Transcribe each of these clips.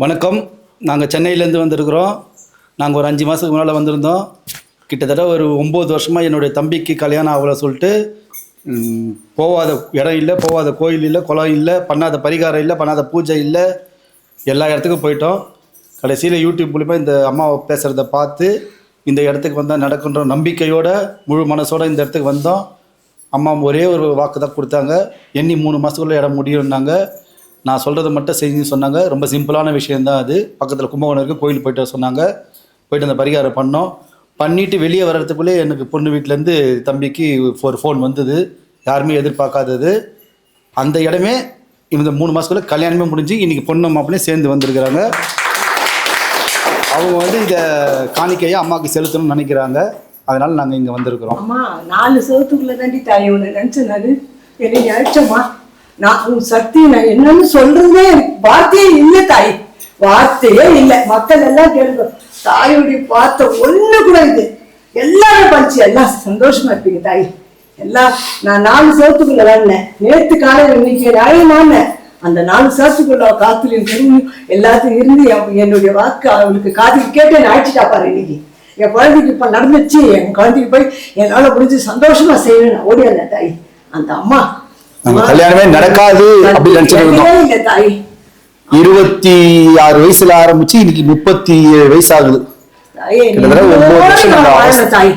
வணக்கம். நாங்கள் சென்னையிலேருந்து வந்திருக்கிறோம். நாங்கள் ஒரு 5 மாதத்துக்கு முன்னால் வந்திருந்தோம். கிட்டத்தட்ட ஒரு 9 வருஷமாக என்னுடைய தம்பிக்கு கல்யாணம் ஆகலை சொல்லிட்டு போகாத இடம் இல்லை, போகாத கோயில் இல்லை, குளம் இல்லை, பண்ணாத பரிகாரம் இல்லை, பண்ணாத பூஜை இல்லை, எல்லா இடத்துக்கும் போயிட்டோம். கடைசியில் யூடியூப் மூலிமா இந்த அம்மாவை பேசுகிறத பார்த்து இந்த இடத்துக்கு வந்தால் நடக்குன்ற நம்பிக்கையோட முழு மனசோடு இந்த இடத்துக்கு வந்தோம். அம்மா ஒரே ஒரு வாக்கு தான் கொடுத்தாங்க, எண்ணி 3 மாதத்துக்குள்ளே இடம் முடியும்னாங்க. நான் சொல்கிறத மட்டும் செஞ்சு சொன்னாங்க. ரொம்ப சிம்பிளான விஷயந்தான் அது. பக்கத்தில் கும்பகோணம் இருக்குது, கோயில் போய்ட்டு சொன்னாங்க. போய்ட்டு அந்த பரிகாரம் பண்ணிவிட்டு வெளியே வர்றதுக்குள்ளே எனக்கு பொண்ணு வீட்டிலேருந்து தம்பிக்கு ஒரு ஃபோன் வந்தது. யாருமே எதிர்பார்க்காதது. அந்த இடமே இந்த 3 மாதத்துக்குள்ளே கல்யாணமே முடிஞ்சு இன்றைக்கி பொண்ணு மாப்பிள்ளையும் சேர்ந்து வந்திருக்கிறாங்க. அவங்க இதை காணிக்கையாக அம்மாவுக்கு செலுத்தணும்னு நினைக்கிறாங்க. அதனால் நாங்கள் இங்கே வந்திருக்கிறோம். அம்மா 4 செவத்துக்குள்ளே தாண்டி தாய் ஒன்று நினச்சேன். என்னை நினைச்சம்மா, நான் உன் சக்தி நான் என்னன்னு சொல்றதே எனக்கு வார்த்தையே இல்லை தாய், வார்த்தையே இல்லை. மக்கள் எல்லாம் கேட்க தாயுடைய பார்த்த ஒண்ணு கூட இது எல்லாரும் படிச்சு எல்லாம் சந்தோஷமா இருப்பீங்க தாய். எல்லாம் நான் 4 செவத்துக்குள்ள வந்தேன். நேற்று காலையில் இன்னைக்கு நியாயமான அந்த 4 செவத்துக்குள்ள காத்துலையும் பெருமையும் எல்லாத்தையும் இருந்து என்னுடைய வாக்கு அவளுக்கு காதுக்கு கேட்டு அழைச்சிட்டா பாரு. இன்னைக்கு என் குழந்தைக்கு இப்ப நடந்துச்சு. என் குழந்தைக்கு போய் என்னால முடிஞ்சு சந்தோஷமா செய்யணும் நான் ஓடி வந்தேன் தாய். அந்த அம்மா கல்யாணமே நடக்காது அப்படின்னு நினைச்சிட்டு 26 வயசுல ஆரம்பிச்சு இன்னைக்கு 37 வயசு ஆகுது. தாய்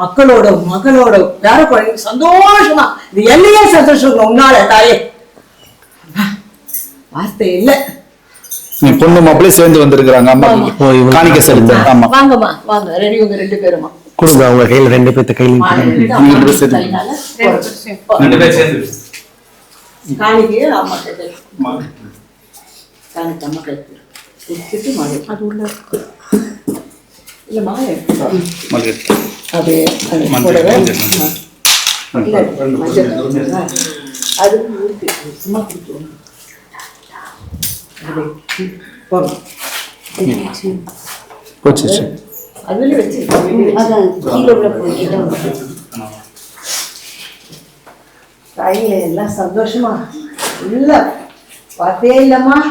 மக்களோட மகளோட யார குழந்தைங்க சந்தோஷமா இது என்னையே சந்தோஷம் உன்னால தாயே. வார்த்தை இல்ல. நீ பொண்ணு மாப்பிள்ளை சேர்ந்து வந்திருக்கிறாங்க. அம்மா காணிக்க செலுத்த. ஆமா வாங்கம்மா வாங்க. ரெடி உங்க 2 பேருமா கொடுங்க. அவங்க கையில 2 பேர்த்த கையில காணிக்கையே அம்மா கிட்ட காணிக்க அம்மா கிட்ட கொடுத்துட்டு மாலை அது உள்ள இல்லை மாலை அது போடவே அது சும்மா கொடுத்துருவோம். போச்சு அதுல வச்சு கீழே உள்ள போயிட்டு தாயில எல்லாம் சந்தோஷமா இல்ல பார்த்தே இல்லம்மா.